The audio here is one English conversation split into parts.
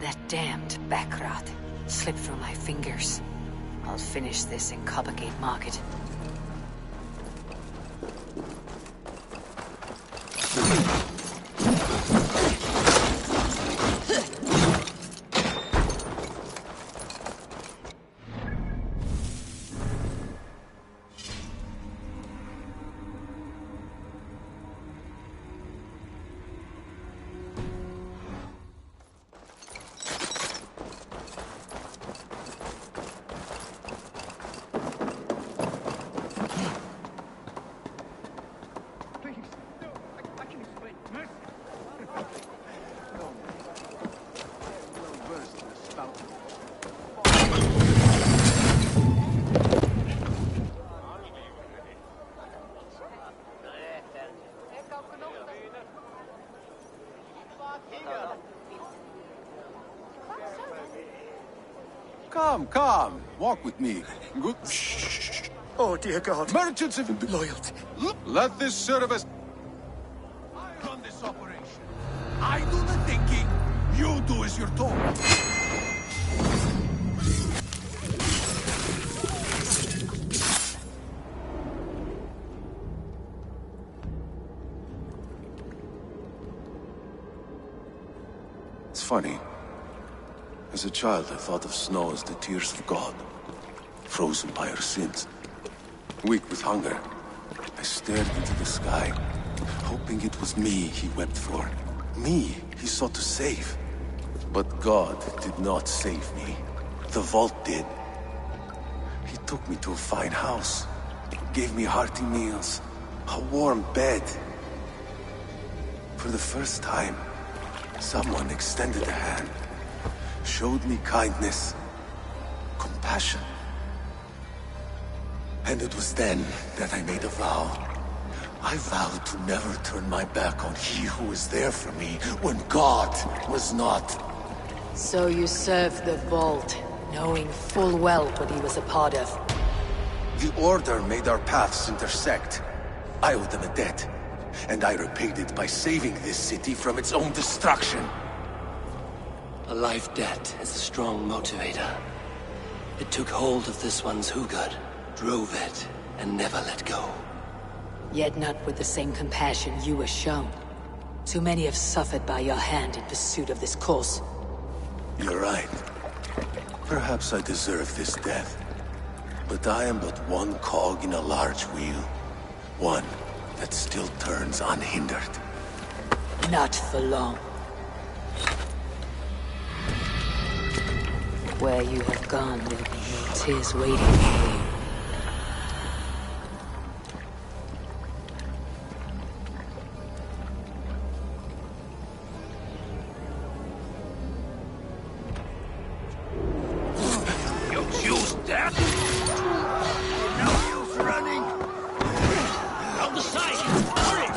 That damned backrat slipped through my fingers. I'll finish this in Coppergate Market. Come, walk with me. Good. Shh. Oh, dear God. Merchants of loyalty. Let this serve as... I run this operation. I do the thinking. You do as you're told. It's funny. As a child, I thought of snow as the tears of God, frozen by our sins. Weak with hunger, I stared into the sky, hoping it was me he wept for. Me he sought to save. But God did not save me. The vault did. He took me to a fine house, gave me hearty meals, a warm bed. For the first time, someone extended a hand. Showed me kindness, compassion. And it was then that I made a vow. I vowed to never turn my back on he who was there for me when God was not. So you served the Vault, knowing full well what he was a part of. The Order made our paths intersect. I owed them a debt, and I repaid it by saving this city from its own destruction. A life debt is a strong motivator. It took hold of this one's Hugad, drove it, and never let go. Yet not with the same compassion you were shown. Too many have suffered by your hand in pursuit of this cause. You're right. Perhaps I deserve this death. But I am but one cog in a large wheel. One that still turns unhindered. Not for long. Where you have gone, there'll be no tears waiting for you. You choose death? No use running! On the side! Hurry!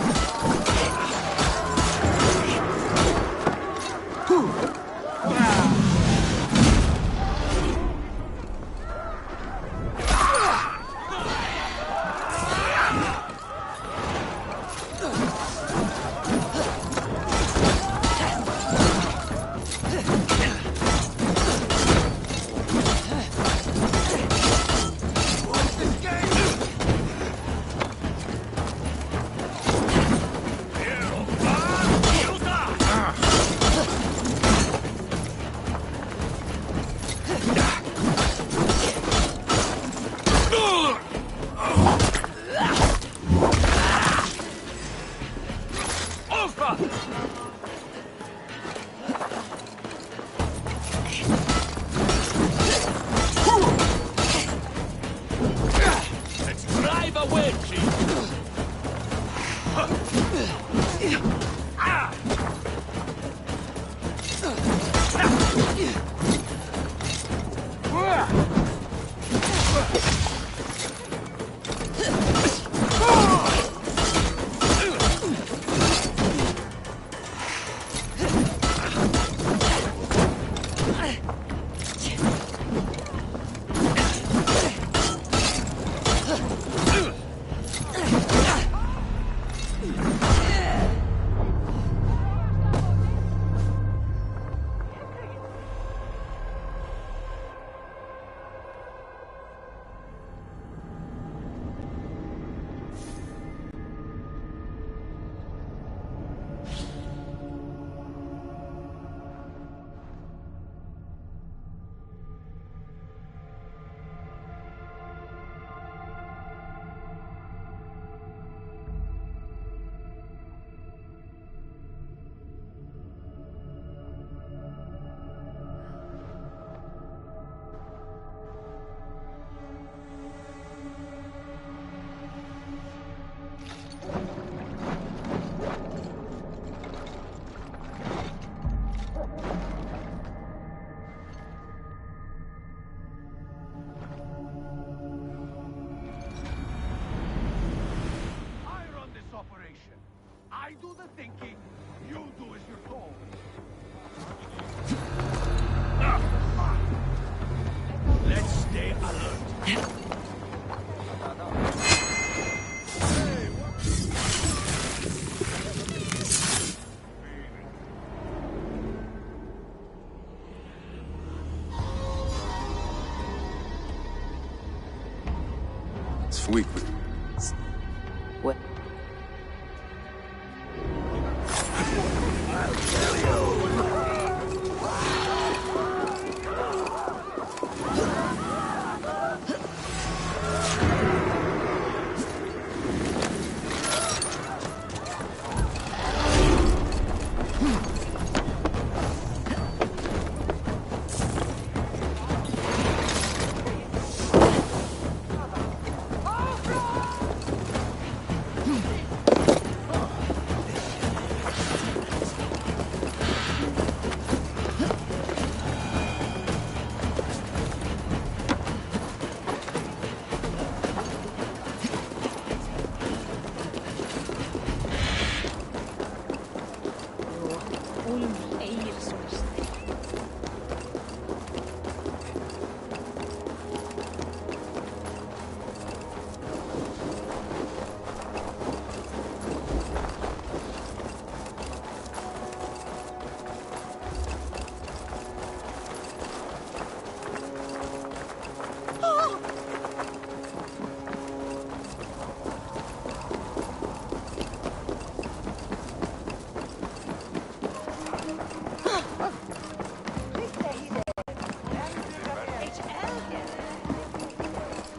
Weak with... What?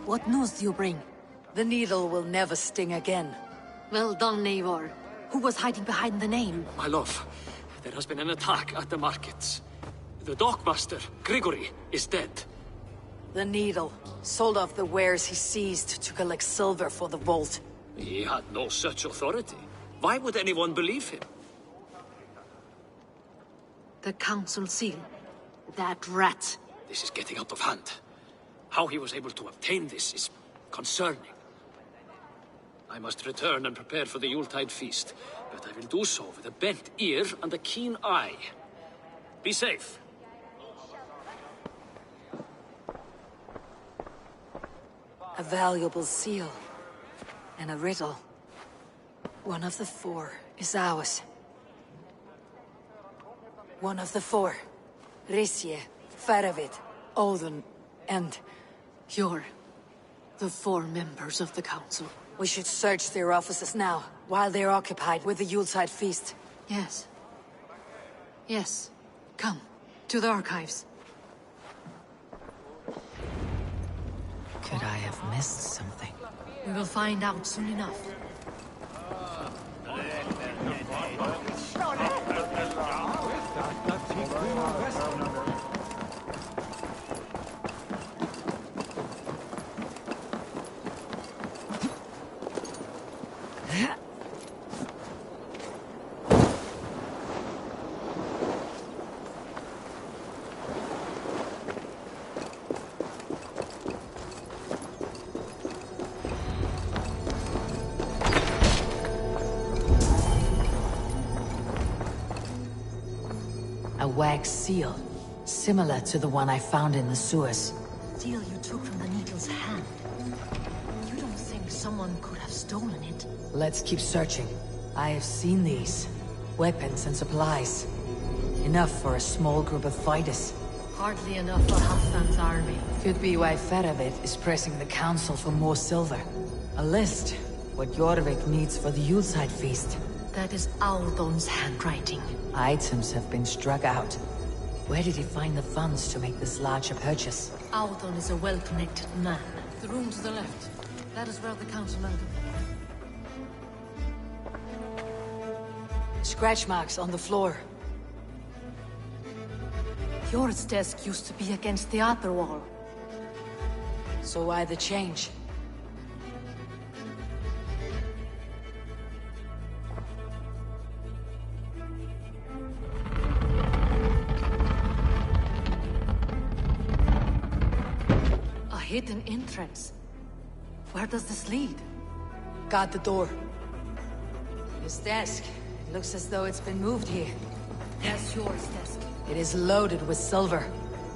What news do you bring? The needle will never sting again. Well done, Eivor. Who was hiding behind the name? My love, there has been an attack at the markets. The dockmaster, Grigory, is dead. The needle sold off the wares he seized to collect silver for the vault. He had no such authority. Why would anyone believe him? The council seal. That rat. This is getting out of hand. How he was able to obtain this is concerning. I must return and prepare for the Yuletide feast, but I will do so with a bent ear and a keen eye. Be safe. A valuable seal. And a riddle. One of the four is ours. One of the four. Risje, Faravid, Odin, and... You're the four members of the council. We should search their offices now, while they're occupied with the Yuletide feast. Yes. Yes. Come, to the archives. Could I have missed something? We will find out soon enough. A wax seal, similar to the one I found in the sewers. Seal you took from the needle's hand. You don't think someone could have stolen it? Let's keep searching. I have seen these. Weapons and supplies. Enough for a small group of fighters. Hardly enough for Halfdan's army. Could be why Faravid is pressing the council for more silver. A list. What Jorvik needs for the Yuletide feast. That is Aldon's handwriting. Items have been struck out. Where did he find the funds to make this larger purchase? Aldon is a well-connected man. The room to the left. That is where the council met. Scratch marks on the floor. Fjord's desk used to be against the other wall. So why the change? A hidden entrance. Where does this lead? Guard the door. This desk. It looks as though it's been moved here. That's Fjord's desk. It is loaded with silver.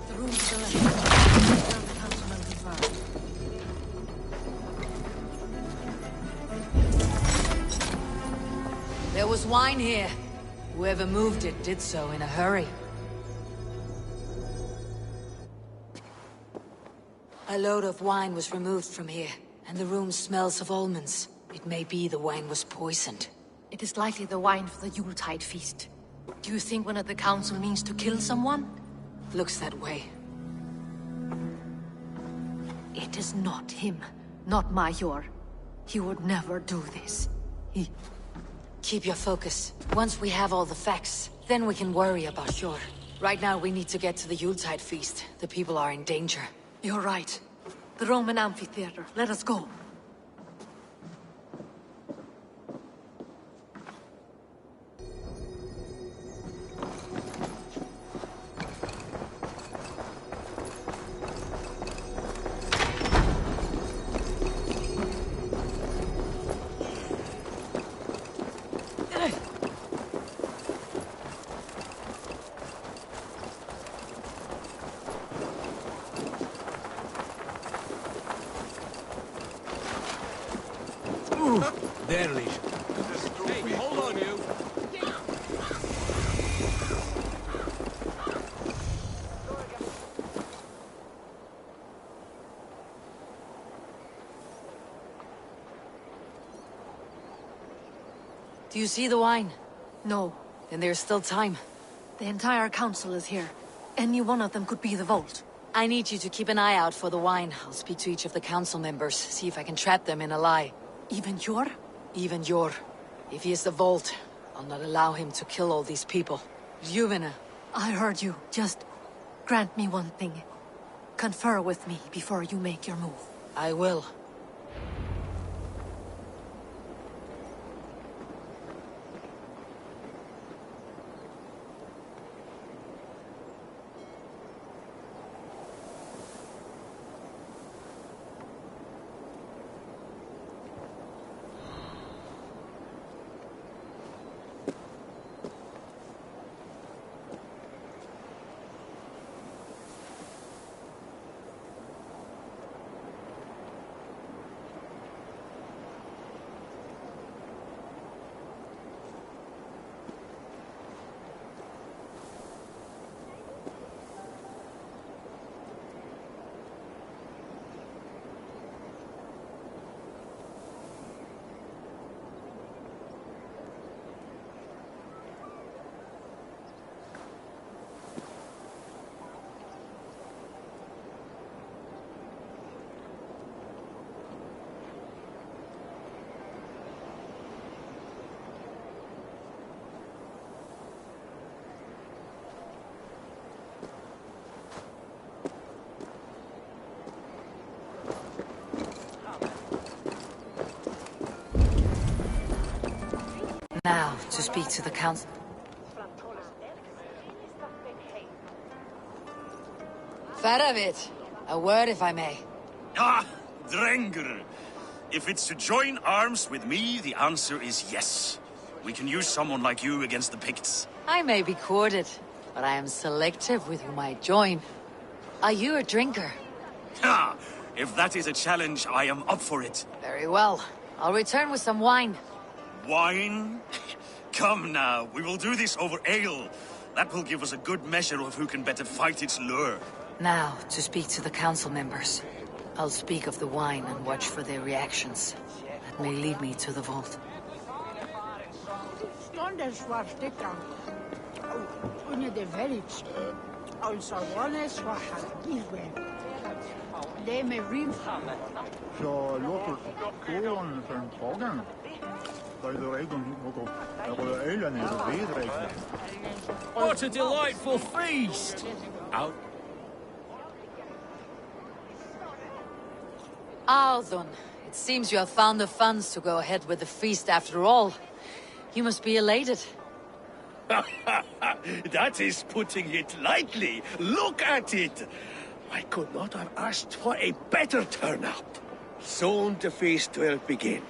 The room to the left. Where the councilman conferred. There was wine here. Whoever moved it did so in a hurry. A load of wine was removed from here, And the room smells of almonds. It may be the wine was poisoned. It is likely the wine for the Yuletide feast. Do you think one of the council means to kill someone? Looks that way. It is not him, not Major. He would never do this. Keep your focus. Once we have all the facts, then we can worry about Yor. Right now we need to get to the Yuletide feast. The people are in danger. You're right. The Roman amphitheater. Let us go. There, Lee. Hey, hold on, you! Do you see the wine? No. Then there's still time. The entire council is here. Any one of them could be the vault. I need you to keep an eye out for the wine. I'll speak to each of the council members, see if I can trap them in a lie. Even Yor? Even Yor. If he is the Vault, I'll not allow him to kill all these people. Juvena. I heard you. Just grant me one thing. Confer with me before you make your move. I will. Now, to speak to the council. Faravit, a word if I may. Ah, Drengr. If it's to join arms with me, the answer is yes. We can use someone like you against the Picts. I may be courted, but I am selective with whom I join. Are you a drinker? Ha! If that is a challenge, I am up for it. Very well. I'll return with some wine. Wine? Come now, we will do this over ale. That will give us a good measure of who can better fight its lure. Now, to speak to the council members. I'll speak of the wine and watch for their reactions. That may lead me to the vault. What a delightful feast! Out. Althun, it seems you have found the funds to go ahead with the feast after all. You must be elated. That is putting it lightly. Look at it. I could not have asked for a better turnout. Soon the feast will begin.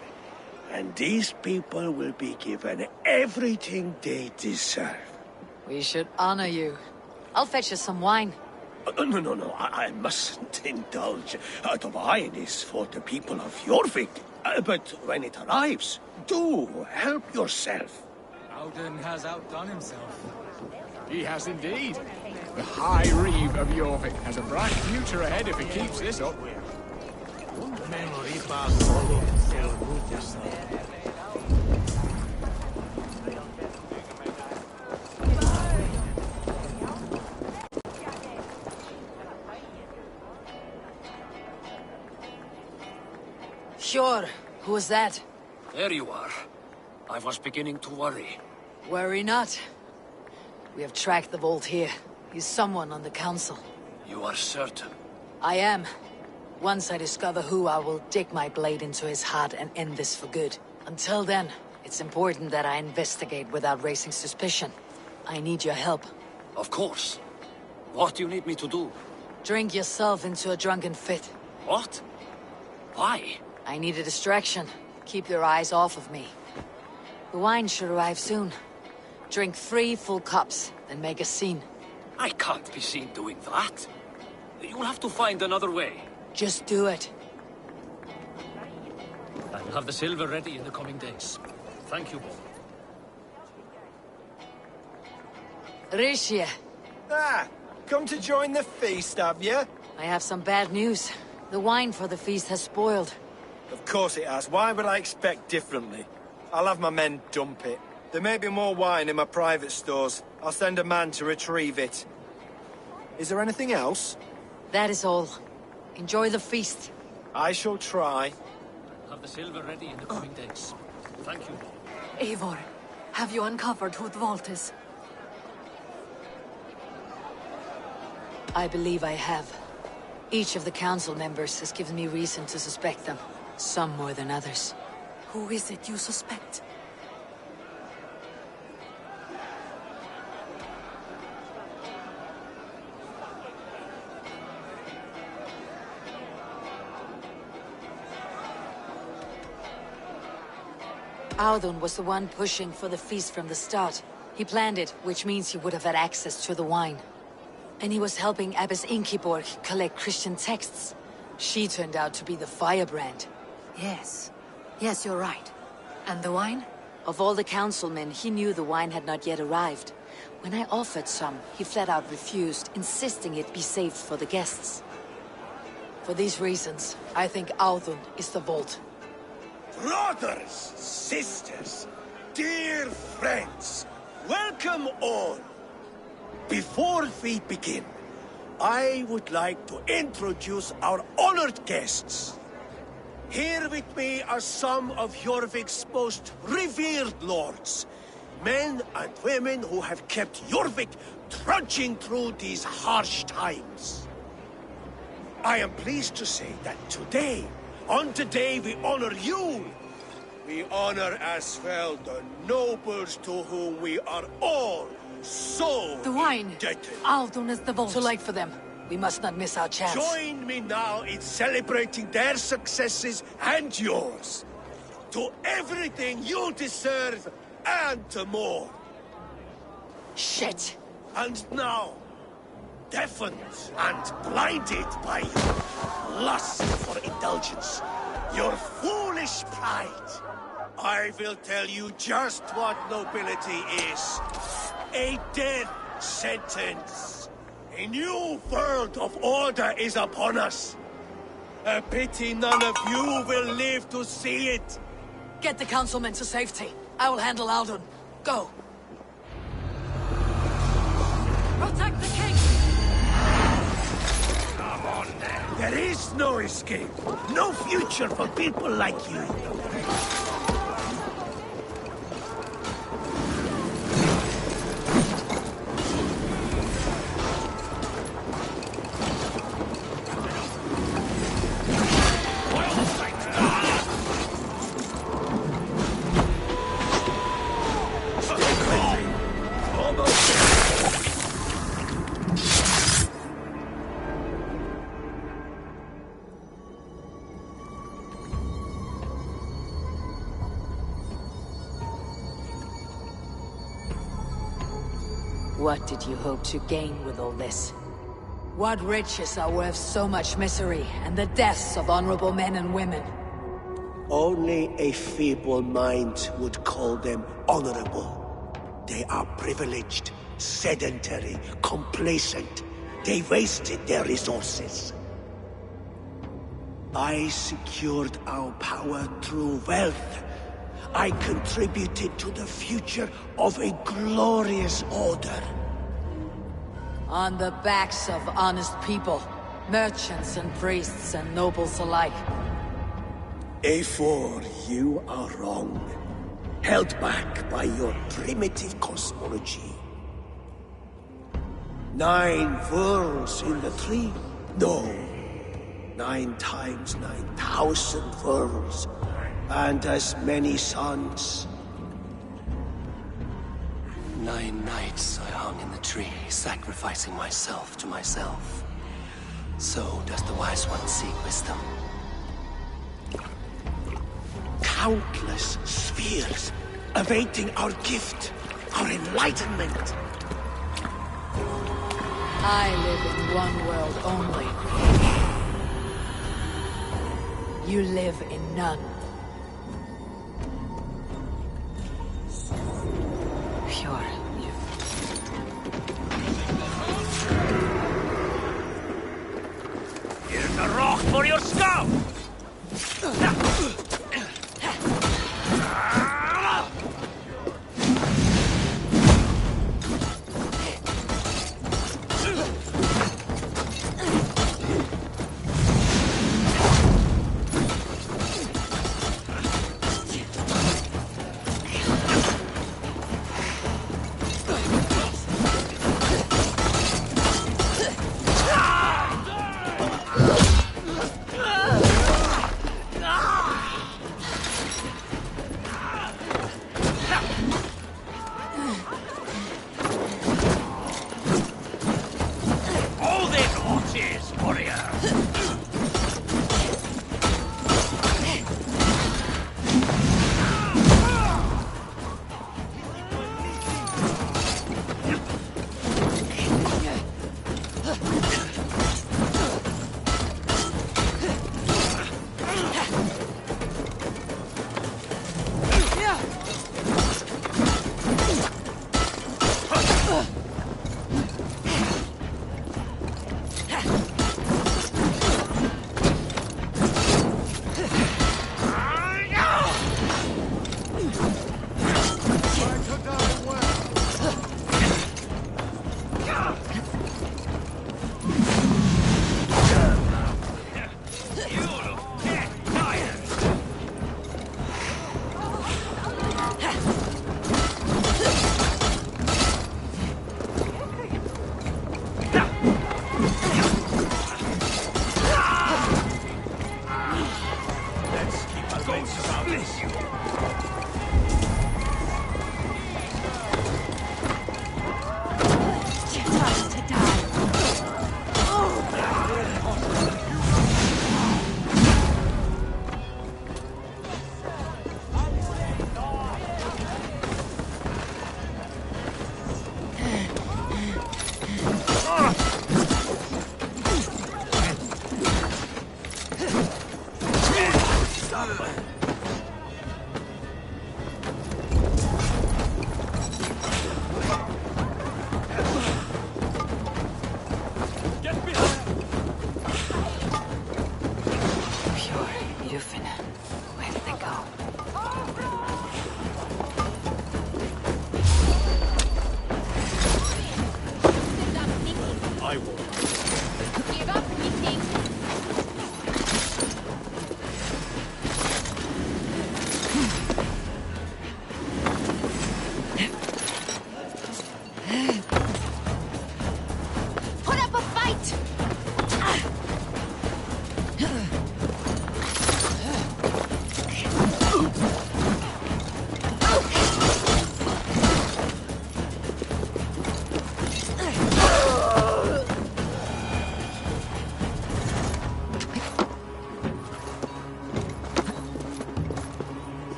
And these people will be given everything they deserve. We should honor you. I'll fetch us some wine. No, I mustn't indulge. The wine is for the people of Jorvik. But when it arrives, do help yourself. Alden has outdone himself. He has indeed. The High Reeve of Jorvik has a bright future ahead if he keeps this up. Sure. Who was that? There you are. I was beginning to worry. Worry not. We have tracked the Vault here. He's someone on the Council. You are certain? I am. Once I discover who, I will dig my blade into his heart and end this for good. Until then, it's important that I investigate without raising suspicion. I need your help. Of course. What do you need me to do? Drink yourself into a drunken fit. What? Why? I need a distraction. Keep your eyes off of me. The wine should arrive soon. Drink 3 full cups, then make a scene. I can't be seen doing that. You'll have to find another way. Just do it. I'll have the silver ready in the coming days. Thank you both. Rishie, Ah, come to join the feast, have you? I have some bad news. The wine for the feast has spoiled. Of course it has. Why would I expect differently? I'll have my men dump it. There may be more wine in my private stores. I'll send a man to retrieve it. Is there anything else? That is all. Enjoy the feast. I shall try. I'll have the silver ready in the coming days. Thank you both. Eivor, have you uncovered who the Vault is? I believe I have. Each of the council members has given me reason to suspect them. Some more than others. Who is it you suspect? Audun was the one pushing for the feast from the start. He planned it, which means he would have had access to the wine. And he was helping Abbess Ingeborg collect Christian texts. She turned out to be the firebrand. Yes. Yes, you're right. And the wine? Of all the councilmen, he knew the wine had not yet arrived. When I offered some, he flat out refused, insisting it be saved for the guests. For these reasons, I think Audun is the Vault. Brothers, sisters, dear friends, welcome all. Before we begin, I would like to introduce our honored guests. Here with me are some of Jorvik's most revered lords. Men and women who have kept Jorvik trudging through these harsh times. I am pleased to say that today, on the day we honor you, we honor as well the nobles to whom we are all so The wine! indebted. Audun is the Vault. Too late for them. We must not miss our chance. Join me now in celebrating their successes and yours. To everything you deserve and more. Shit! And now, deafened and blinded by your lust for indulgence, your foolish pride, I will tell you just what nobility is. A death sentence. A new world of order is upon us. A pity none of you will live to see it. Get the councilmen to safety. I will handle Audun. Go! Protect the king! Come on then. There is no escape. No future for people like you. What did you hope to gain with all this? What riches are worth so much misery and the deaths of honorable men and women? Only a feeble mind would call them honorable. They are privileged, sedentary, complacent. They wasted their resources. I secured our power through wealth. I contributed to the future of a glorious order. On the backs of honest people. Merchants and priests and nobles alike. A4, you are wrong. Held back by your primitive cosmology. 9 worlds in the tree? No. 9 times 9,000 worlds. And as many suns. 9 nights I hung in the tree, sacrificing myself to myself. So does the wise one seek wisdom. Countless spheres, awaiting our gift, our enlightenment. I live in one world only. You live in none. Pure. Here's a rock for your skull!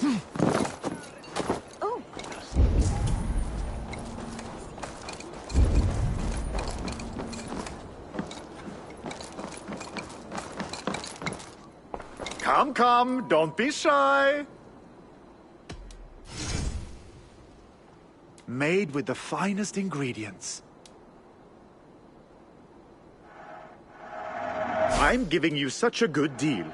Oh. Come, come, don't be shy. Made with the finest ingredients. I'm giving you such a good deal.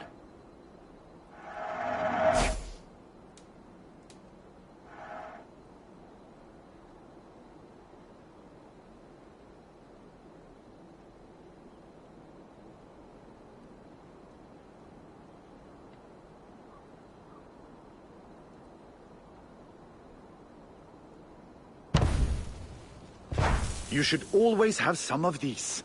You should always have some of these.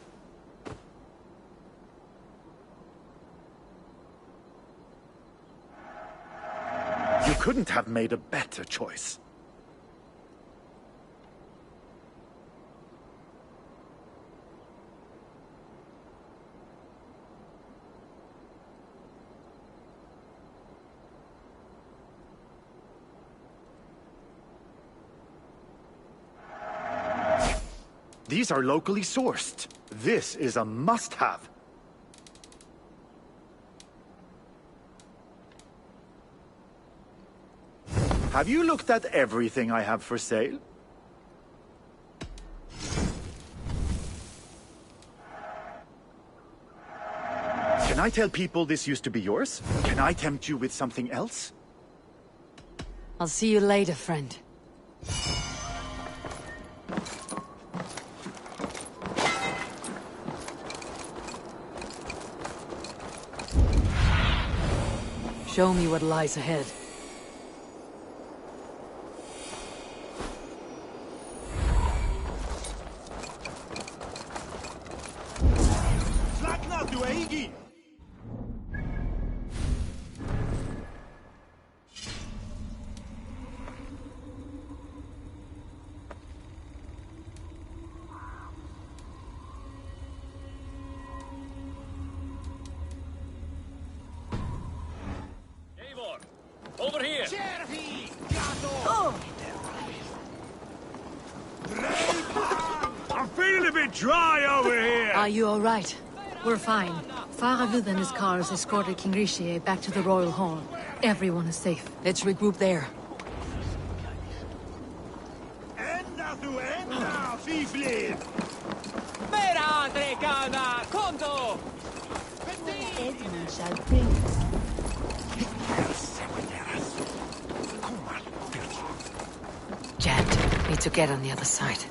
You couldn't have made a better choice. These are locally sourced. This is a must-have. Have you looked at everything I have for sale? Can I tell people this used to be yours? Can I tempt you with something else? I'll see you later, friend. Show me what lies ahead. Over here! I'm feeling a bit dry over here! Are you all right? We're fine. Faravid and his cars escorted King Richier back to the Royal Hall. Everyone is safe. Let's regroup there. Edmund shall bring us. Jet, need to get on the other side.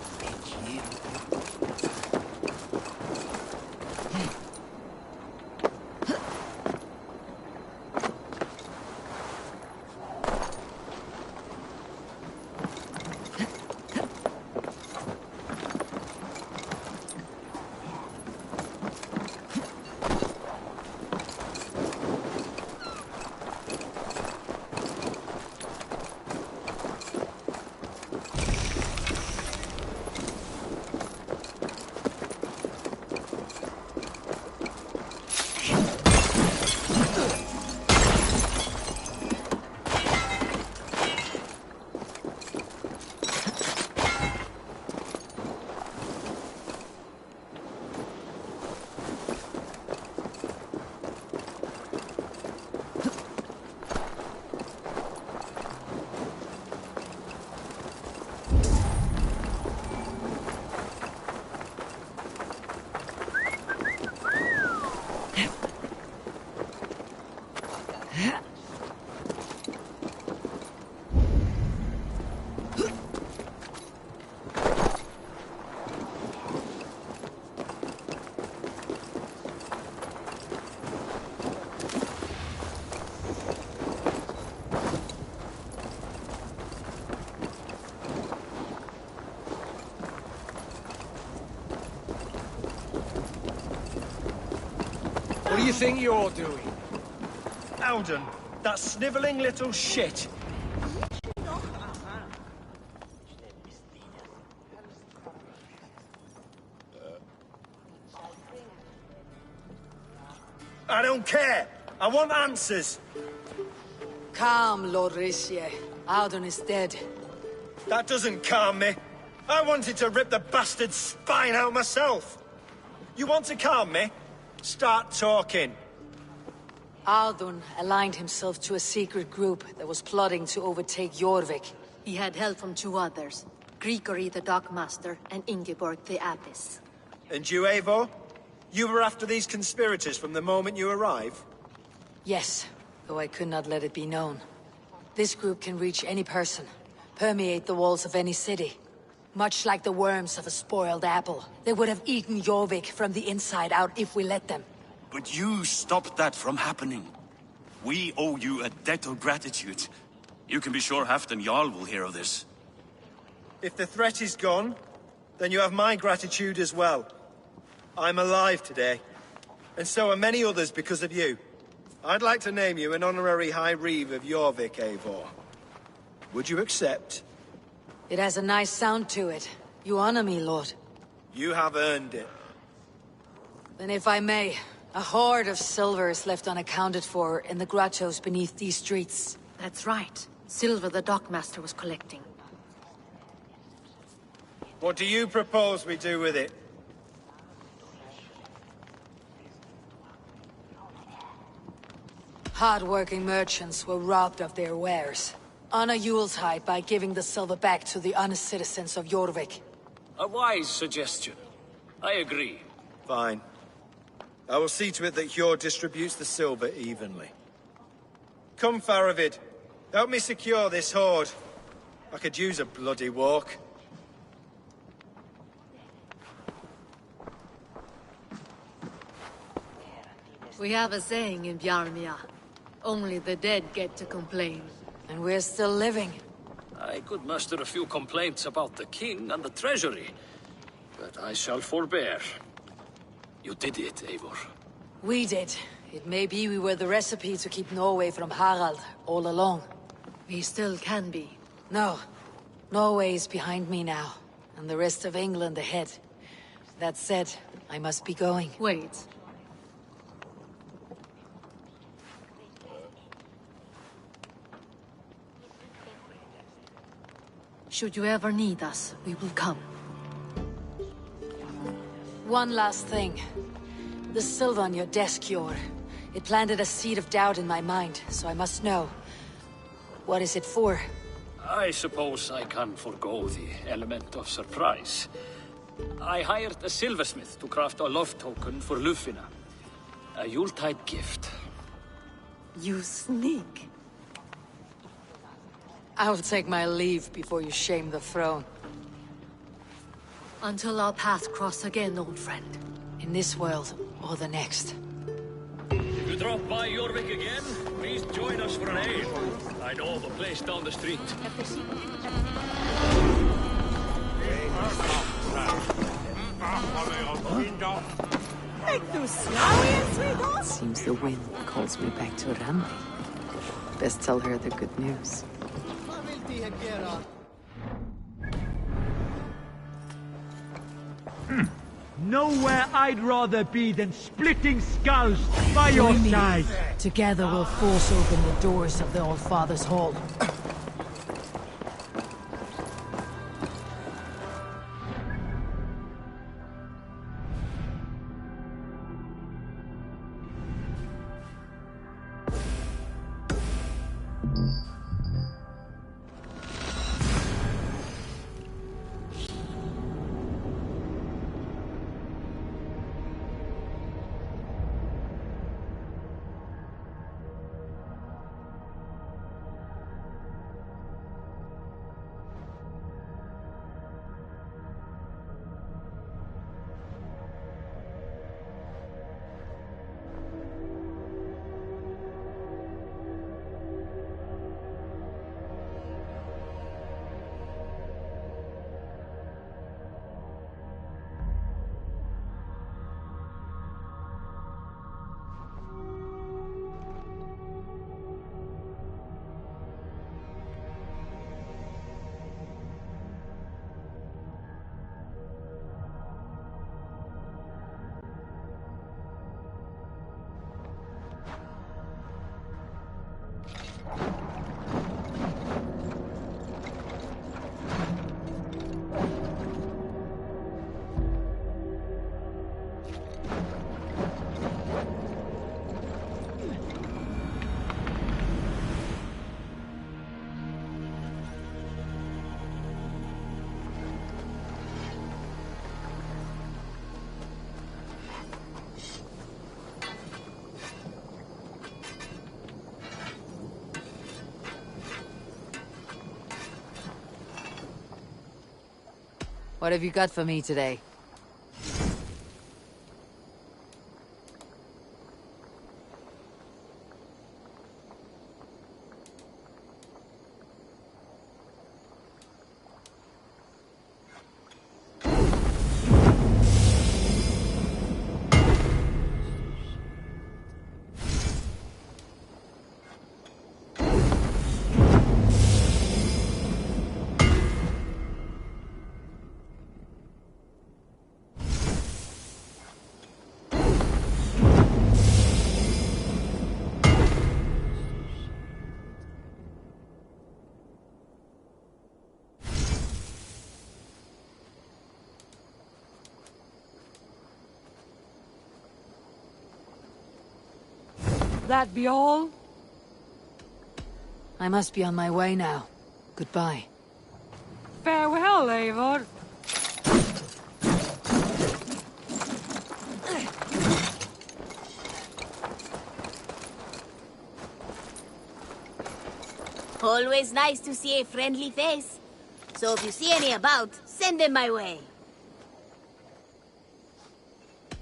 What do you think you're doing? Alden, that snivelling little shit. I don't care. I want answers. Calm, Lord Ricie. Audun is dead. That doesn't calm me. I wanted to rip the bastard's spine out myself. You want to calm me? Start talking. Audun aligned himself to a secret group that was plotting to overtake Jorvik. He had help from two others, Grigory the Dockmaster and Ingeborg the Abbess. And you, Eivor? You were after these conspirators from the moment you arrived? Yes, though I could not let it be known. This group can reach any person, permeate the walls of any city. Much like the worms of a spoiled apple, they would have eaten Jorvik from the inside out if we let them. But you stopped that from happening. We owe you a debt of gratitude. You can be sure Halfdan Jarl will hear of this. If the threat is gone, then you have my gratitude as well. I'm alive today, and so are many others because of you. I'd like to name you an honorary High Reeve of Jorvik, Eivor. Would you accept? It has a nice sound to it. You honor me, Lord. You have earned it. Then if I may, a hoard of silver is left unaccounted for in the grottos beneath these streets. That's right. Silver the Dockmaster was collecting. What do you propose we do with it? Hard-working merchants were robbed of their wares. Honor Yuletide by giving the silver back to the honest citizens of Jorvik. A wise suggestion. I agree. Fine. I will see to it that Hjord distributes the silver evenly. Come, Faravid. Help me secure this hoard. I could use a bloody walk. We have a saying in Bjarmia. Only the dead get to complain. And we're still living. I could muster a few complaints about the king and the treasury, but I shall forbear. You did it, Eivor. We did. It may be we were the recipe to keep Norway from Harald all along. We still can be. No. Norway is behind me now, and the rest of England ahead. That said, I must be going. Wait. Should you ever need us, we will come. One last thing. The silver on your desk, Yor. It planted a seed of doubt in my mind, so I must know. What is it for? I suppose I can forego the element of surprise. I hired a silversmith to craft a love token for Lufina. A Yuletide gift. You sneak. I'll take my leave before you shame the throne. Until our paths cross again, old friend. In this world, or the next. If you drop by Jorvik again, please join us for an ale. I know of a place down the street. Seems the wind calls me back to Randi. Best tell her the good news. Nowhere I'd rather be than splitting skulls by your side. Together we'll force open the doors of the All-Father's Hall. What have you got for me today? That be all? I must be on my way now. Goodbye. Farewell, Eivor. Always nice to see a friendly face. So if you see any about, send them my way.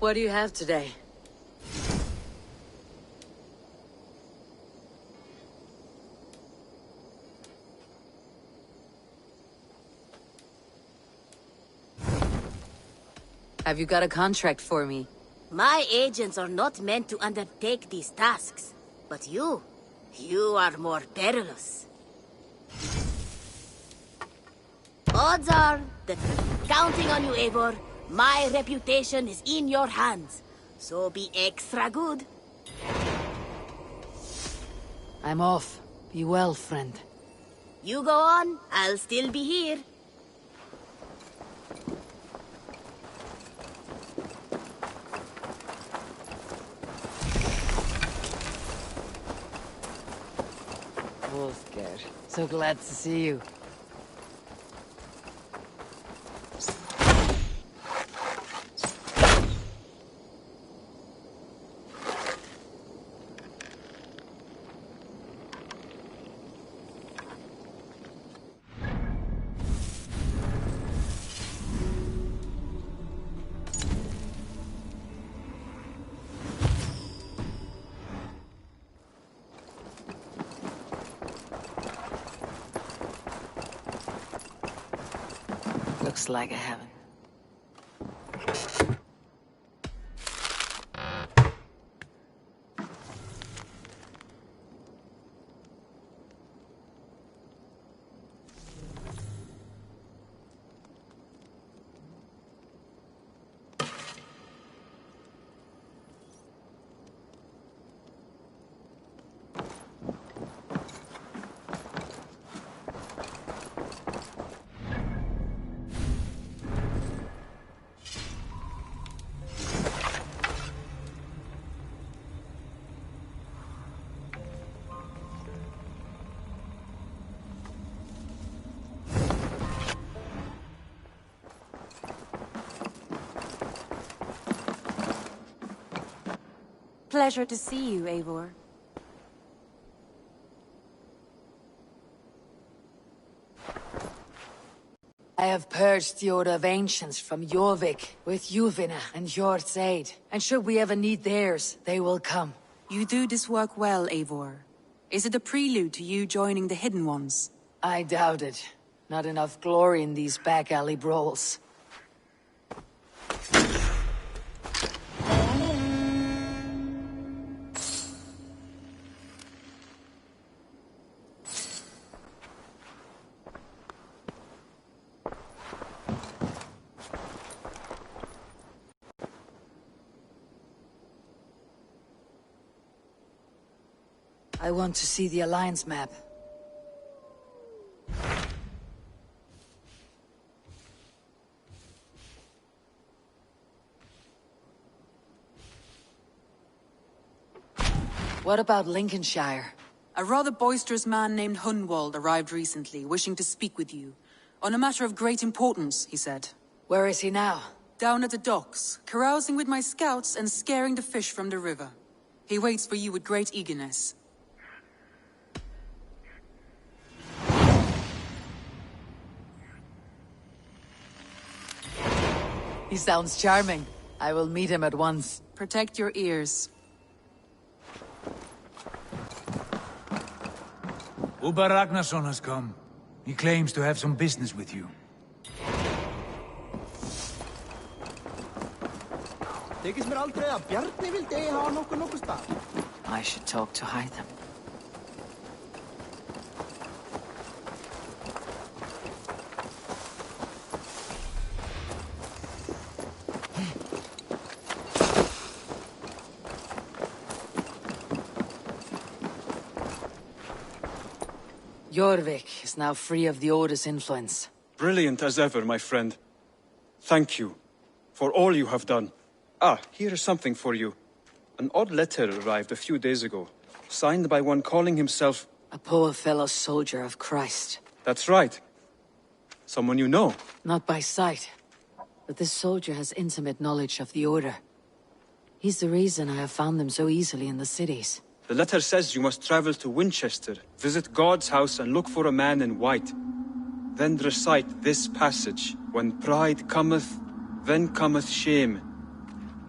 What do you have today? Have you got a contract for me? My agents are not meant to undertake these tasks. But you are more perilous. Odds are that counting on you, Eivor. My reputation is in your hands. So be extra good. I'm off. Be well, friend. You go on, I'll still be here. Wolfgar, so glad to see you. Looks like I haven't. Pleasure to see you, Eivor. I have purged the Order of Ancients from Jorvik with Yuvina and Jort's aid. And should we ever need theirs, they will come. You do this work well, Eivor. Is it a prelude to you joining the Hidden Ones? I doubt it. Not enough glory in these back alley brawls. I want to see the Alliance map. What about Lincolnshire? A rather boisterous man named Hunwald arrived recently, wishing to speak with you. On a matter of great importance, he said. Where is he now? Down at the docks, carousing with my scouts and scaring the fish from the river. He waits for you with great eagerness. He sounds charming. I will meet him at once. Protect your ears. Uber Ragnarsson has come. He claims to have some business with you. I should talk to Hytham. Jorvik is now free of the Order's influence. Brilliant as ever, my friend. Thank you for all you have done. Ah, here is something for you. An odd letter arrived a few days ago, signed by one calling himself... A poor fellow soldier of Christ. That's right. Someone you know. Not by sight, but this soldier has intimate knowledge of the Order. He's the reason I have found them so easily in the cities. The letter says you must travel to Winchester, visit God's house and look for a man in white. Then recite this passage. When pride cometh, then cometh shame.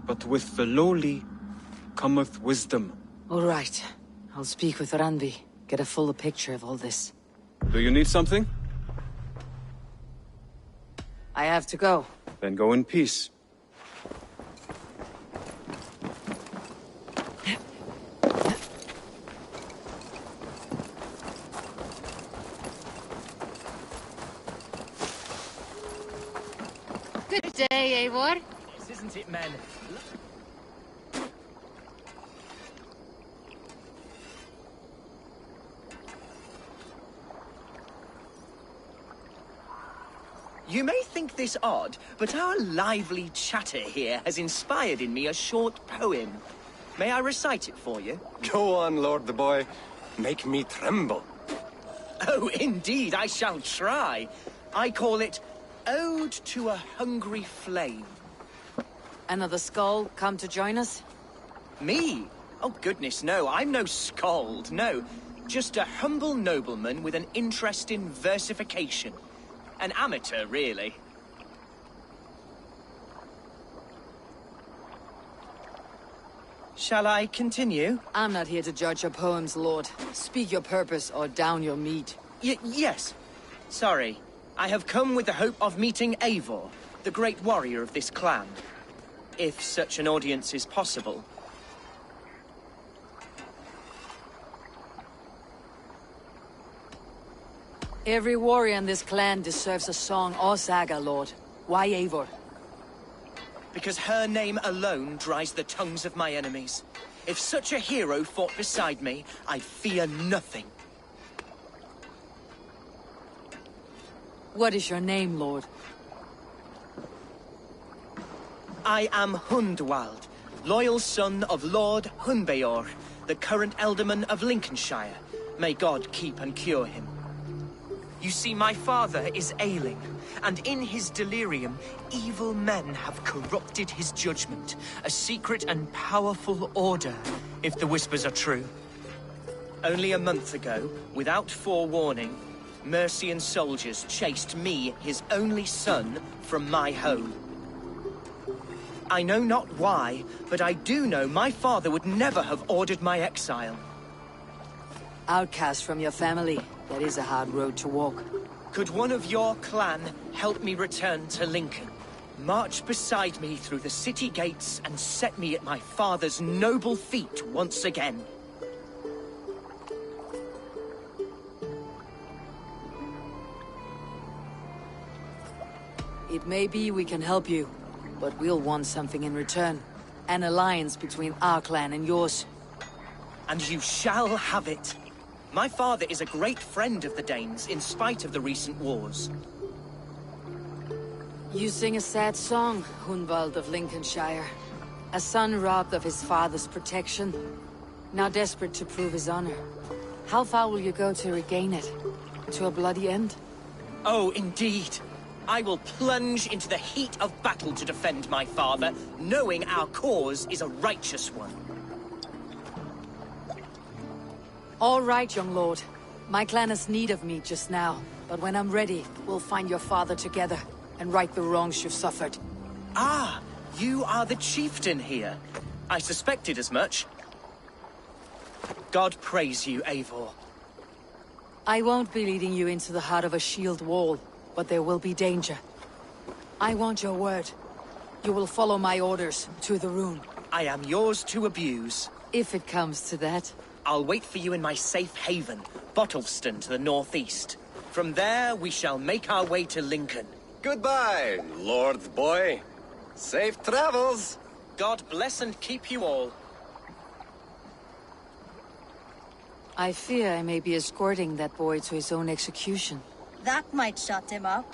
But with the lowly cometh wisdom. All right. I'll speak with Randvi. Get a fuller picture of all this. Do you need something? I have to go. Then go in peace. Good day, Eivor. This isn't it, men. You may think this odd, but our lively chatter here has inspired in me a short poem. May I recite it for you? Go on, Lord the Boy. Make me tremble. Oh, indeed, I shall try. I call it Ode to a Hungry Flame. Another skull come to join us? Me? Oh, goodness, no. I'm no skald, no. Just a humble nobleman with an interest in versification. An amateur, really. Shall I continue? I'm not here to judge your poems, Lord. Speak your purpose or down your meat. Yes. Sorry. I have come with the hope of meeting Eivor, the great warrior of this clan. If such an audience is possible. Every warrior in this clan deserves a song or saga, Lord. Why Eivor? Because her name alone dries the tongues of my enemies. If such a hero fought beside me, I fear nothing. What is your name, Lord? I am Hundwald, loyal son of Lord Hunbeor, the current Elderman of Lincolnshire. May God keep and cure him. You see, my father is ailing, and in his delirium, evil men have corrupted his judgment. A secret and powerful order, if the whispers are true. Only a month ago, without forewarning, Mercian soldiers chased me, his only son, from my home. I know not why, but I do know my father would never have ordered my exile. Outcast from your family. That is a hard road to walk. Could one of your clan help me return to Lincoln? March beside me through the city gates and set me at my father's noble feet once again. It may be we can help you, but we'll want something in return. An alliance between our clan and yours. And you shall have it. My father is a great friend of the Danes, in spite of the recent wars. You sing a sad song, Hunwald of Lincolnshire. A son robbed of his father's protection, now desperate to prove his honor. How far will you go to regain it? To a bloody end? Oh, indeed. I will plunge into the heat of battle to defend my father, knowing our cause is a righteous one. All right, young lord. My clan has need of me just now, but when I'm ready, we'll find your father together and right the wrongs you've suffered. Ah, you are the chieftain here. I suspected as much. God praise you, Eivor. I won't be leading you into the heart of a shield wall, but there will be danger. I want your word. You will follow my orders to the rune. I am yours to abuse. If it comes to that. I'll wait for you in my safe haven, Bottleston to the northeast. From there, we shall make our way to Lincoln. Goodbye, Lord Boy. Safe travels. God bless and keep you all. I fear I may be escorting that boy to his own execution. That might shut him up.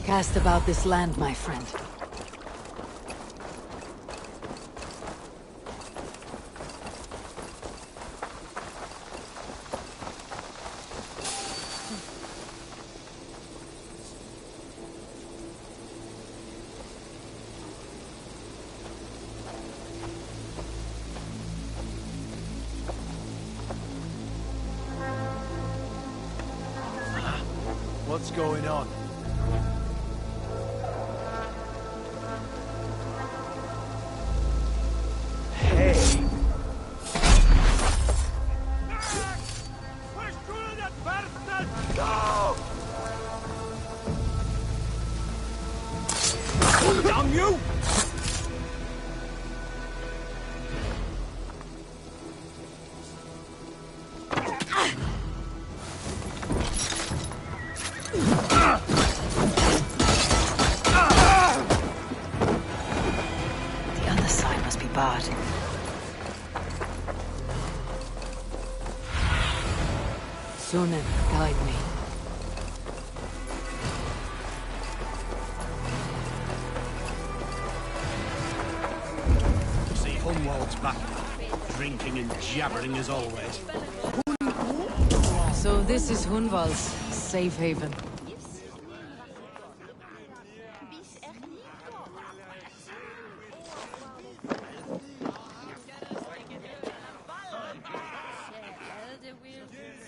Cast about this land, my friend. What's going on? Damn you! The other side must be barred. Sunan, guide me. See Hunwald's back, drinking and jabbering as always. So this is Hunwald's safe haven.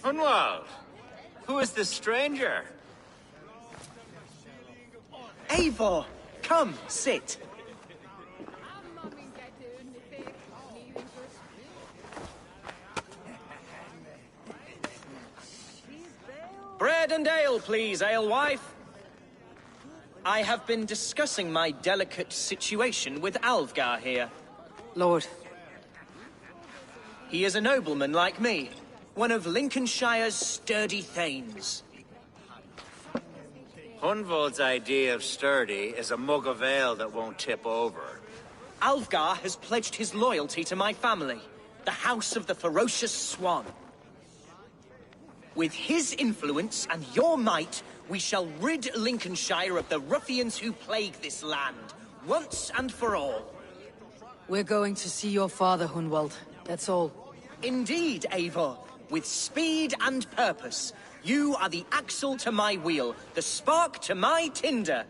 Hunwald, who is this stranger? Eivor, come, sit. Bread and ale, please, alewife. I have been discussing my delicate situation with Alvgar here. Lord. He is a nobleman like me, one of Lincolnshire's sturdy thanes. Hunwald's idea of sturdy is a mug of ale that won't tip over. Alvgar has pledged his loyalty to my family, the House of the Ferocious Swan. With his influence and your might, we shall rid Lincolnshire of the ruffians who plague this land, once and for all. We're going to see your father, Hunwald. That's all. Indeed, Eivor. With speed and purpose. You are the axle to my wheel, the spark to my tinder.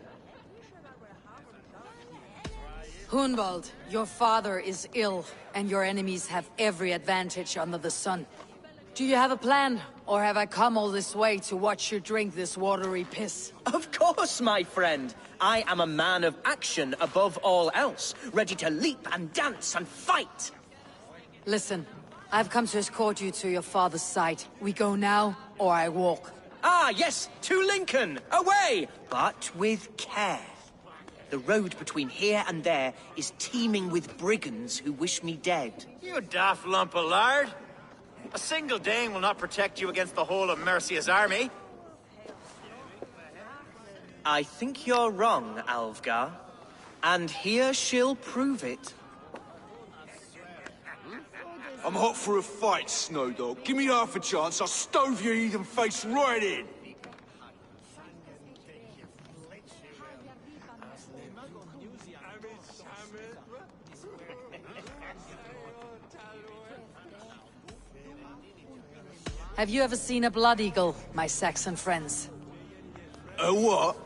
Hunwald, your father is ill, and your enemies have every advantage under the sun. Do you have a plan, or have I come all this way to watch you drink this watery piss? Of course, my friend. I am a man of action above all else, ready to leap and dance and fight. Listen, I've come to escort you to your father's side. We go now, or I walk. Ah, yes, to Lincoln! Away! But with care. The road between here and there is teeming with brigands who wish me dead. You daft lump of lard! A single Dane will not protect you against the whole of Mercia's army. I think you're wrong, Alvgar. And here she'll prove it. I'm hot for a fight, Snowdog. Give me half a chance, I'll stove your heathen face right in. Have you ever seen a blood eagle, my Saxon friends? A what?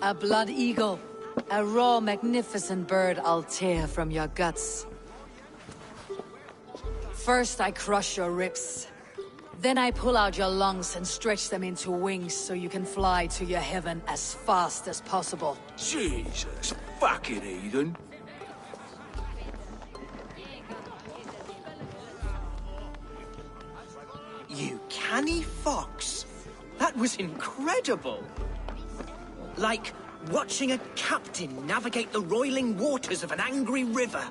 A blood eagle. A raw, magnificent bird I'll tear from your guts. First I crush your ribs. Then I pull out your lungs and stretch them into wings so you can fly to your heaven as fast as possible. Jesus, fucking heathen. You canny fox. That was incredible. Like watching a captain navigate the roiling waters of an angry river.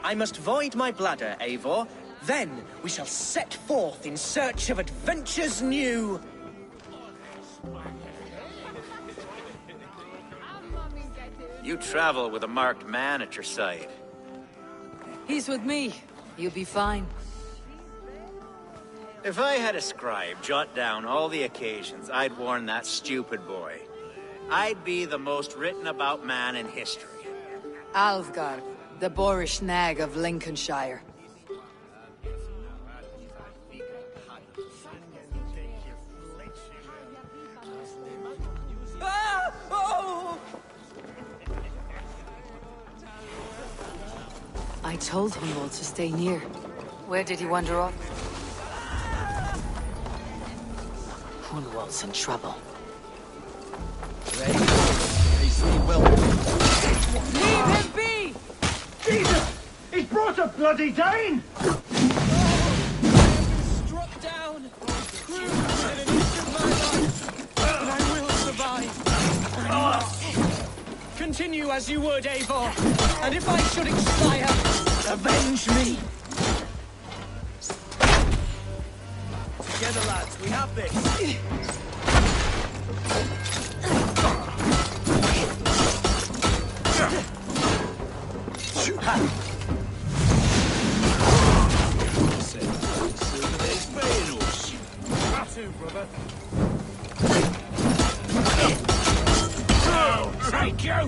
I must void my bladder, Eivor. Then we shall set forth in search of adventures new. You travel with a marked man at your side. He's with me. You'll be fine. If I had a scribe jot down all the occasions I'd warn that stupid boy, I'd be the most written about man in history. Alvgar, the boorish nag of Lincolnshire. Ah! Oh! I told Hunwald to stay near. Where did he wander off? Hunwald's in trouble. Leave him be! Jesus! He's brought a bloody Dane! Struck down, cruised within an inch of my life, and I will survive. Continue as you would, Eivor, and if I should expire, avenge me. Together, lads, we have this. Brother. Thank you!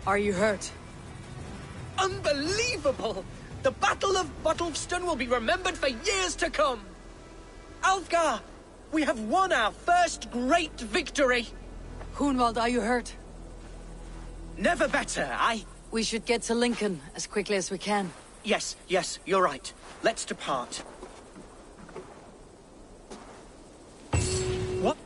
Are you hurt? Unbelievable! The Battle of Bottleston will be remembered for years to come! Alfgar, we have won our first great victory! Hunwald, are you hurt? Never better, We should get to Lincoln as quickly as we can. Yes, you're right. Let's depart. What?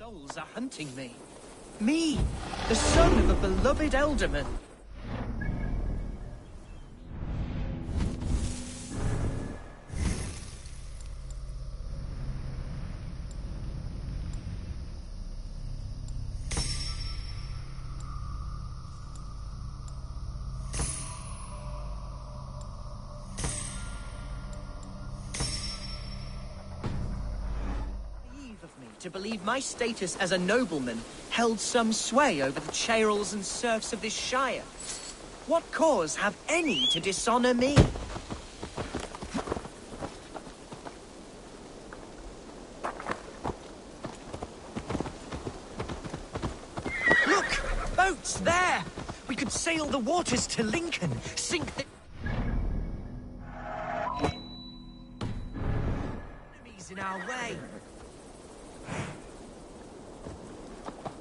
souls are hunting me. Me, the son of a beloved elderman. To believe my status as a nobleman held some sway over the chairels and serfs of this shire. What cause have any to dishonor me? Look! Boats there! We could sail the waters to Lincoln, sink the... enemies in our way.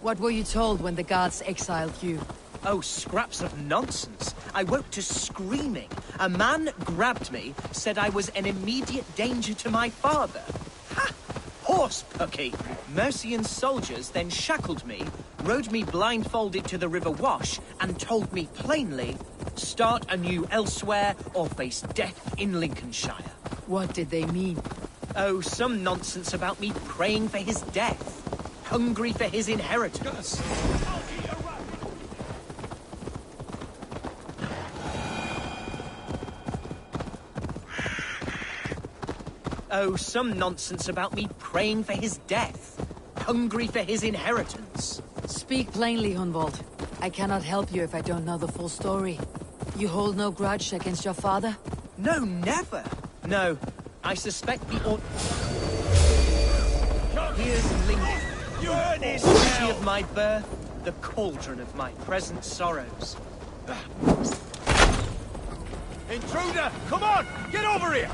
What were you told when the gods exiled you? Oh, scraps of nonsense. I woke to screaming. A man grabbed me, said I was an immediate danger to my father. Ha! Horse pucky! Mercian soldiers then shackled me, rode me blindfolded to the River Wash, and told me plainly, start anew elsewhere or face death in Lincolnshire. What did they mean? Oh, some nonsense about me praying for his death. Hungry for his inheritance. Oh, some nonsense about me praying for his death. Hungry for his inheritance. Speak plainly, Hunwald. I cannot help you if I don't know the full story. You hold no grudge against your father? No, never. No, I suspect the Here's Lincoln. The city of my birth, the cauldron of my present sorrows. Intruder! Come on! Get over here!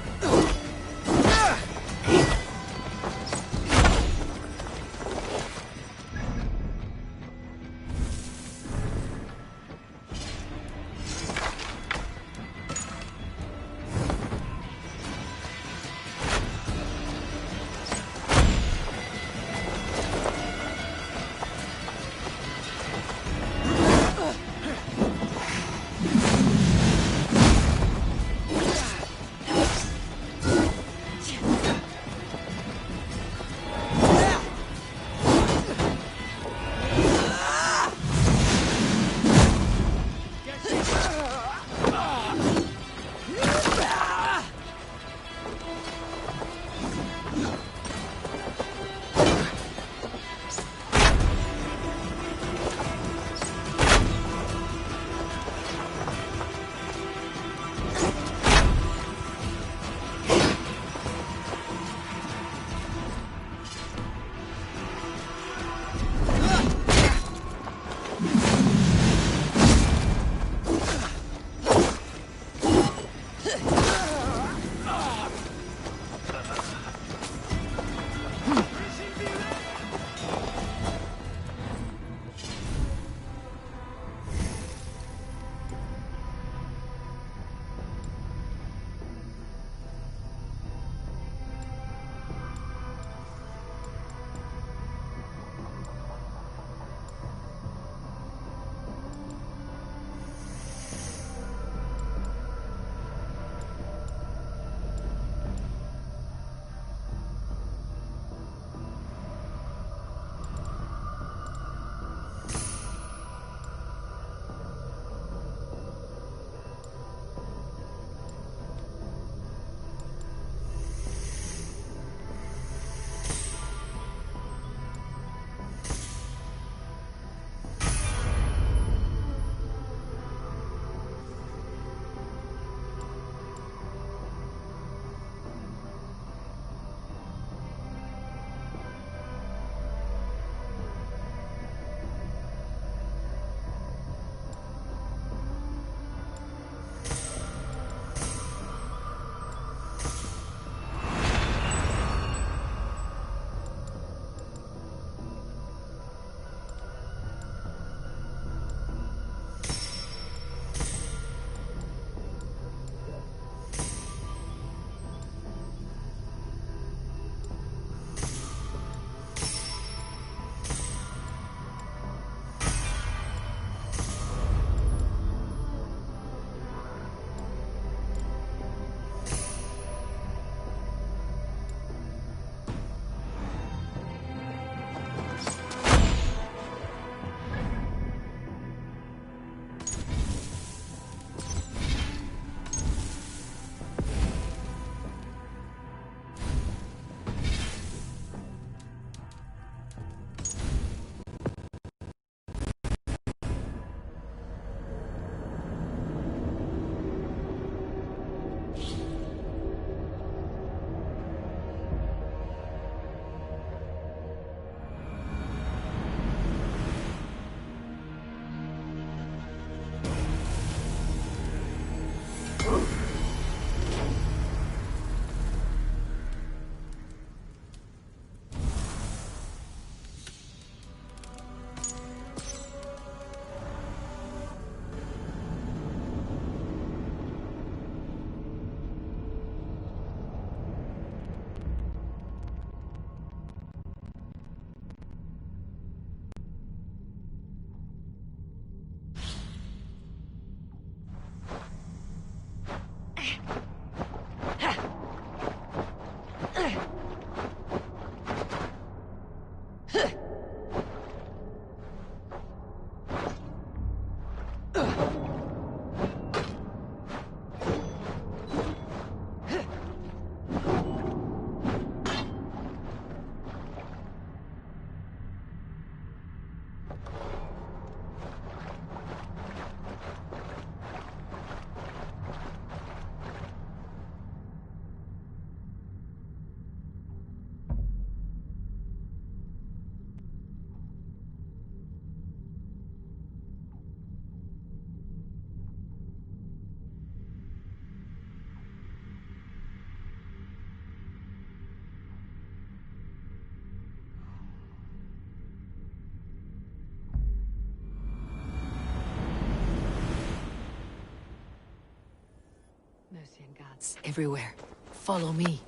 Mercy and gods everywhere. Follow me.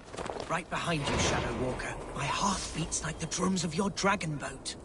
Right behind you, Shadow Walker. My heart beats like the drums of your dragon boat.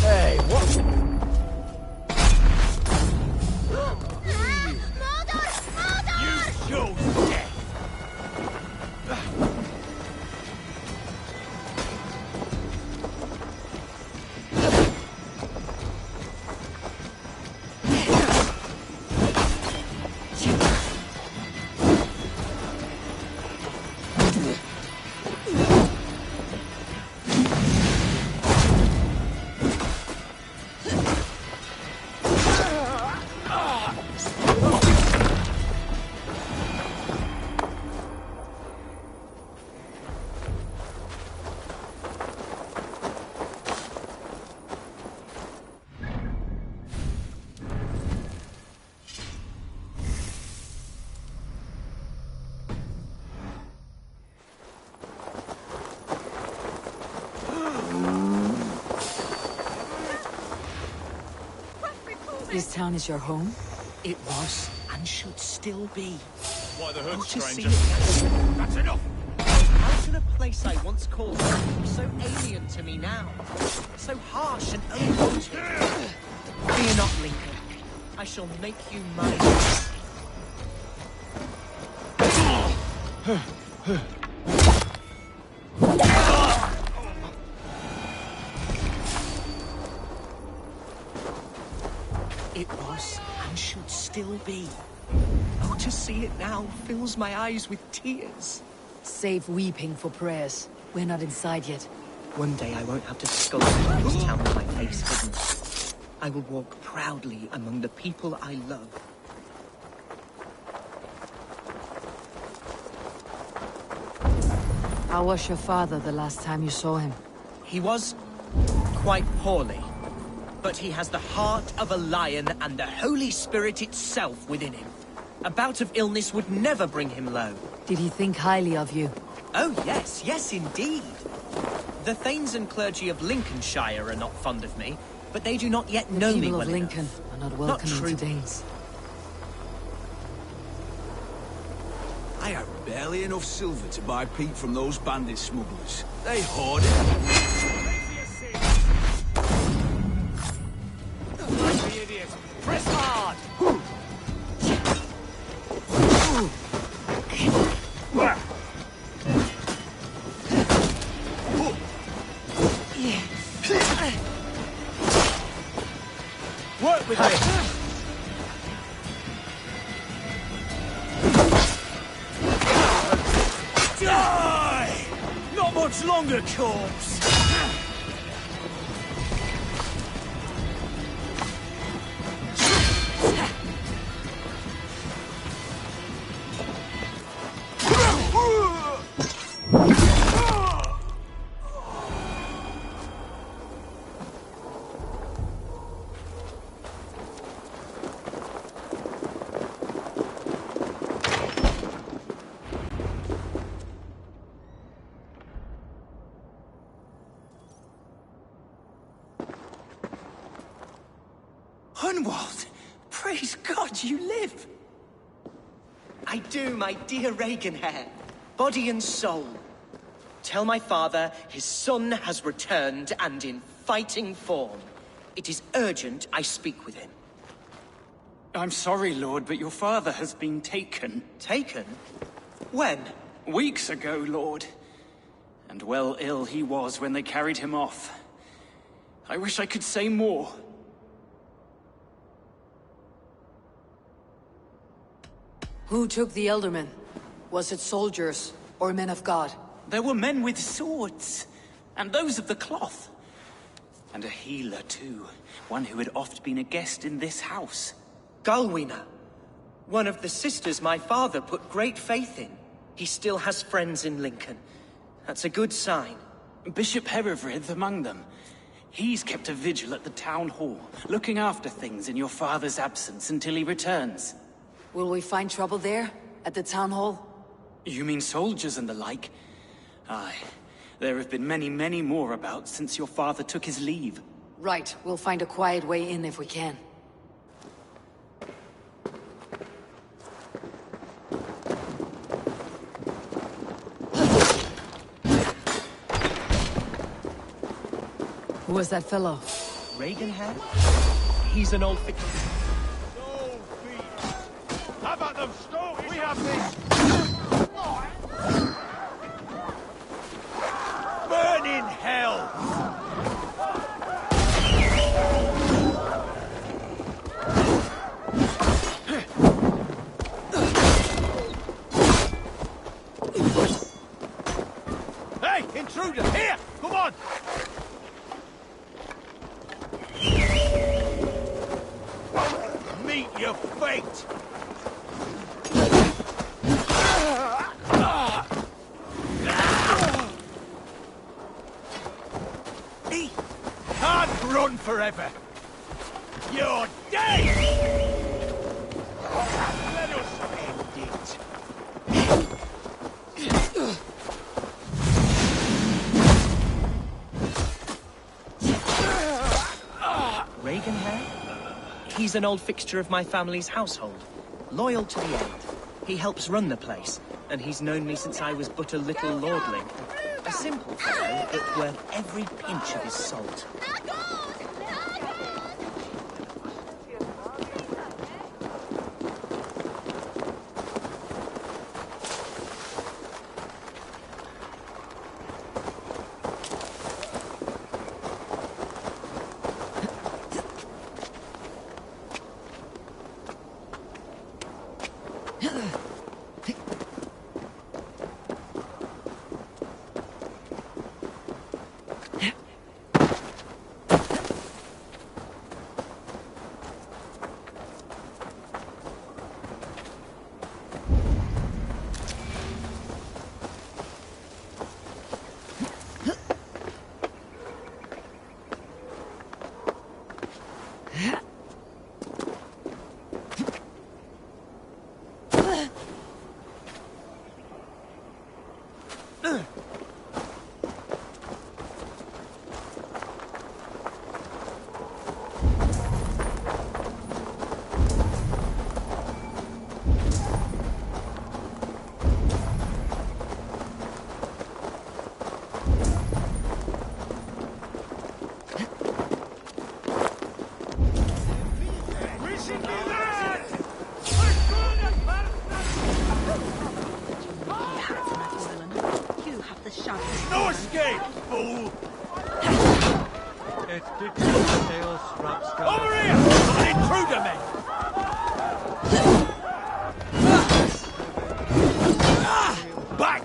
Hey, what? You chose death! This town is your home? It was, and should still be. Why the hood, Oh, to see stranger? it. That's enough! How could a place I once called home be so alien to me now? So harsh and unwanted. Fear not, Lincoln. I shall make you mine. It was, and should still be. Oh, to see it now fills my eyes with tears. Save weeping for prayers. We're not inside yet. One day I won't have to skulk through this town with my face hidden. I will walk proudly among the people I love. How was your father the last time you saw him? He was quite poorly, but he has the heart of a lion and the Holy Spirit itself within him. A bout of illness would never bring him low. Did he think highly of you? Oh yes, yes indeed. The thanes and clergy of Lincolnshire are not fond of me, but they do not yet know me People well of Lincoln enough. are not welcoming true. to Danes. I have barely enough silver to buy peat from those bandit smugglers. They hoard it. Press hard! Work with me! Die! Not much longer, corpse! Hunwald! Praise God you live! I do, my dear Reaganhair. Body and soul. Tell my father his son has returned and in fighting form. It is urgent I speak with him. I'm sorry, Lord, but your father has been taken. Taken? When? Weeks ago, Lord. And well ill he was when they carried him off. I wish I could say more. Who took the Elderman? Was it soldiers or men of God? There were men with swords, and those of the cloth. And a healer, too. One who had oft been a guest in this house. Galwina. One of the sisters my father put great faith in. He still has friends in Lincoln. That's a good sign. Bishop Herefrith among them. He's kept a vigil at the town hall, looking after things in your father's absence until he returns. Will we find trouble there? At the town hall? You mean soldiers and the like? Aye. There have been many, many more about since your father took his leave. Right. We'll find a quiet way in if we can. Who was that fellow? Reaganhair? He's an old How about them stones? We have this! Burn in hell! Hey, intruder! Here! Come on! Meet your fate! Can't run forever! You're dead! Let us end it. Reaganhair? He He's an old fixture of my family's household, loyal to the end. He helps run the place, and he's known me since I was but a little lordling. A simple fellow, but worth every pinch of his salt. No escape, fool! It did tail straps down. Over here! An intruder, men! Back!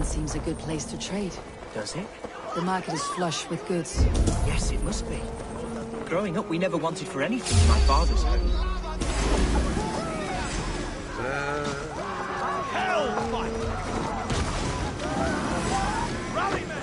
Seems a good place to trade. Does it? The market is flush with goods. Yes, it must be. Growing up, we never wanted for anything in my father's home. Hellfire! Rally, men!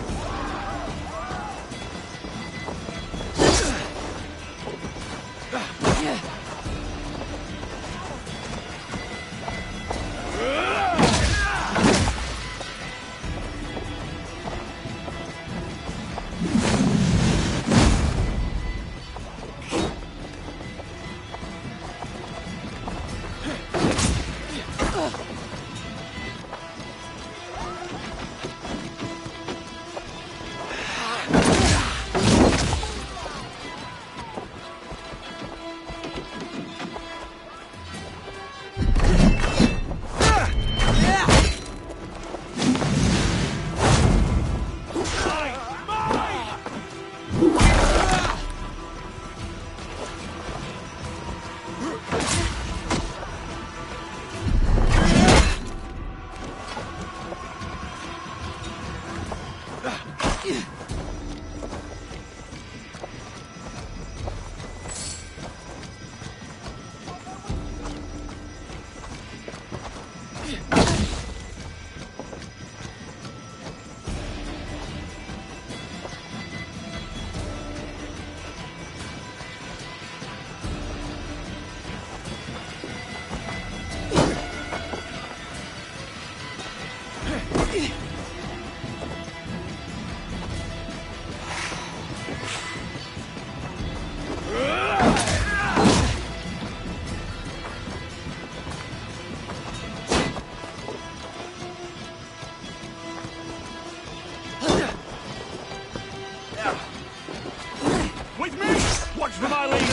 With me! Watch for my leader!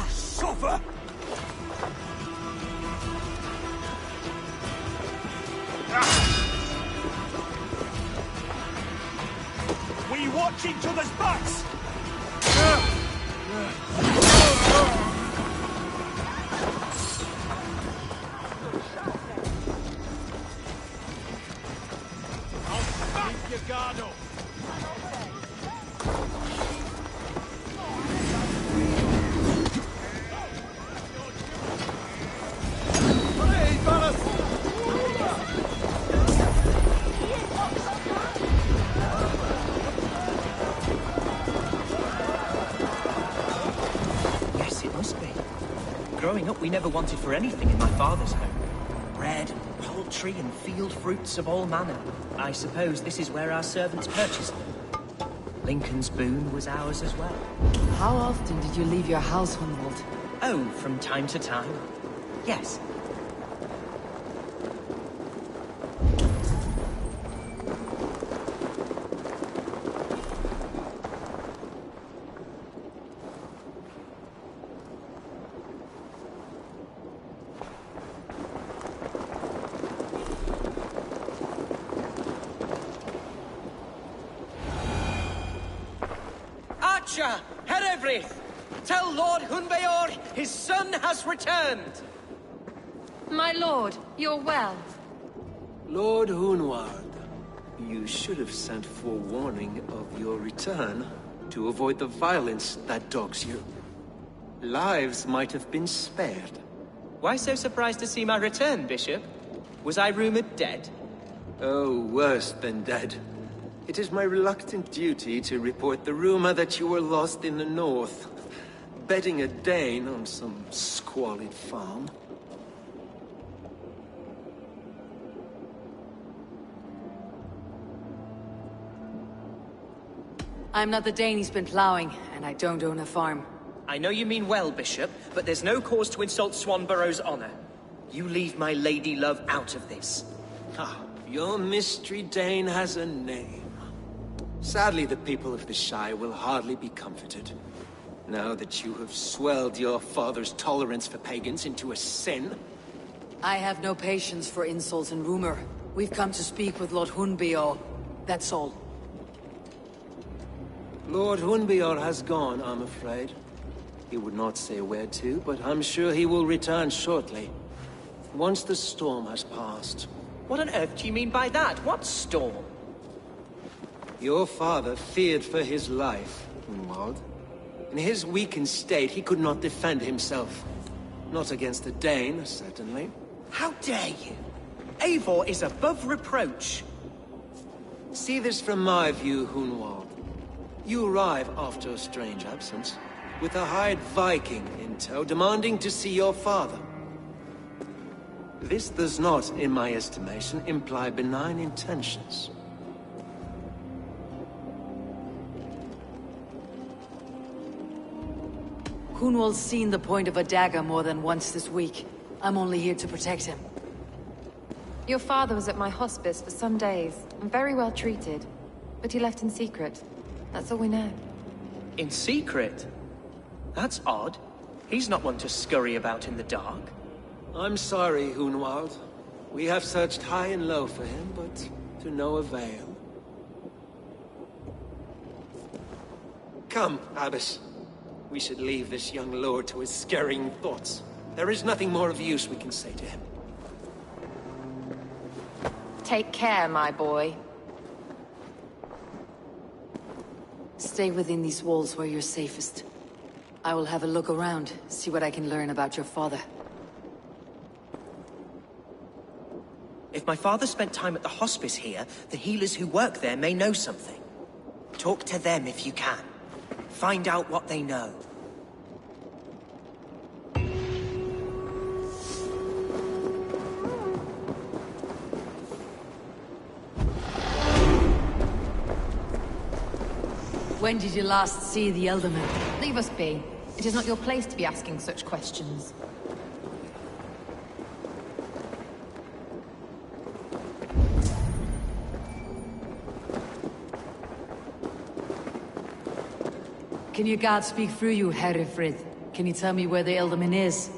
Suffer! We watch each other's backs! Keep your guard up. Yes, it must be. Growing up, we never wanted for anything in my father's home. Bread, poultry, and field fruits of all manner. I suppose this is where our servants purchased them. Lincoln's boon was ours as well. How often did you leave your house, Hunwald? Oh, from time to time. Yes. Archer, Herevrith, tell Lord Hunbeor his son has returned. My lord, you're well. Lord Hunwald, you should have sent forewarning of your return to avoid the violence that dogs you. Lives might have been spared. Why so surprised to see my return, Bishop? Was I rumored dead? Oh, worse than dead. It is my reluctant duty to report the rumor that you were lost in the north, bedding a Dane on some squalid farm. I'm not the Dane he's been plowing, and I don't own a farm. I know you mean well, Bishop, but there's no cause to insult Swanborough's honor. You leave my lady love out of this. Ah, your mystery Dane has a name. Sadly, the people of the Shire will hardly be comforted. Now that you have swelled your father's tolerance for pagans into a sin. I have no patience for insults and rumor. We've come to speak with Lord Hunbeor. That's all. Lord Hunbeor has gone, I'm afraid. He would not say where to, but I'm sure he will return shortly. Once the storm has passed. What on earth do you mean by that? What storm? Your father feared for his life, Hunwald. In his weakened state, he could not defend himself. Not against a Dane, certainly. How dare you? Eivor is above reproach. See this from my view, Hunwald. You arrive after a strange absence, with a hired Viking in tow, demanding to see your father. This does not, in my estimation, imply benign intentions. Hunwald's seen the point of a dagger more than once this week. I'm only here to protect him. Your father was at my hospice for some days, and very well treated. But he left in secret. That's all we know. In secret? That's odd. He's not one to scurry about in the dark. I'm sorry, Hunwald. We have searched high and low for him, but to no avail. Come, Abbess. We should leave this young lord to his scurrying thoughts. There is nothing more of use we can say to him. Take care, my boy. Stay within these walls where you're safest. I will have a look around, see what I can learn about your father. If my father spent time at the hospice here, the healers who work there may know something. Talk to them if you can. Find out what they know. When did you last see the Elderman? Leave us be. It is not your place to be asking such questions. Can your guard speak through you, Herefrid? Can you tell me where the Elderman is?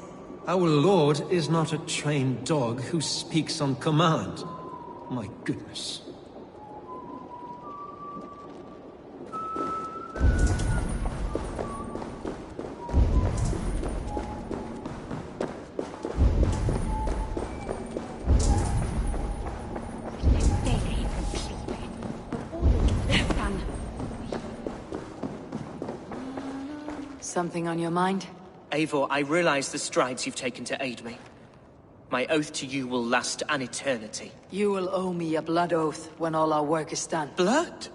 Our lord is not a trained dog who speaks on command. My goodness. Something on your mind? Eivor, I realize the strides you've taken to aid me. My oath to you will last an eternity. You will owe me a blood oath when all our work is done. Blood?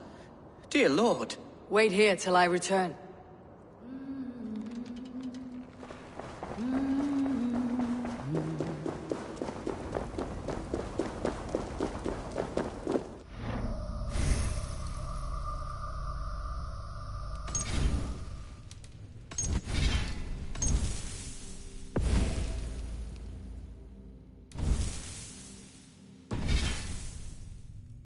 Dear lord. Wait here till I return.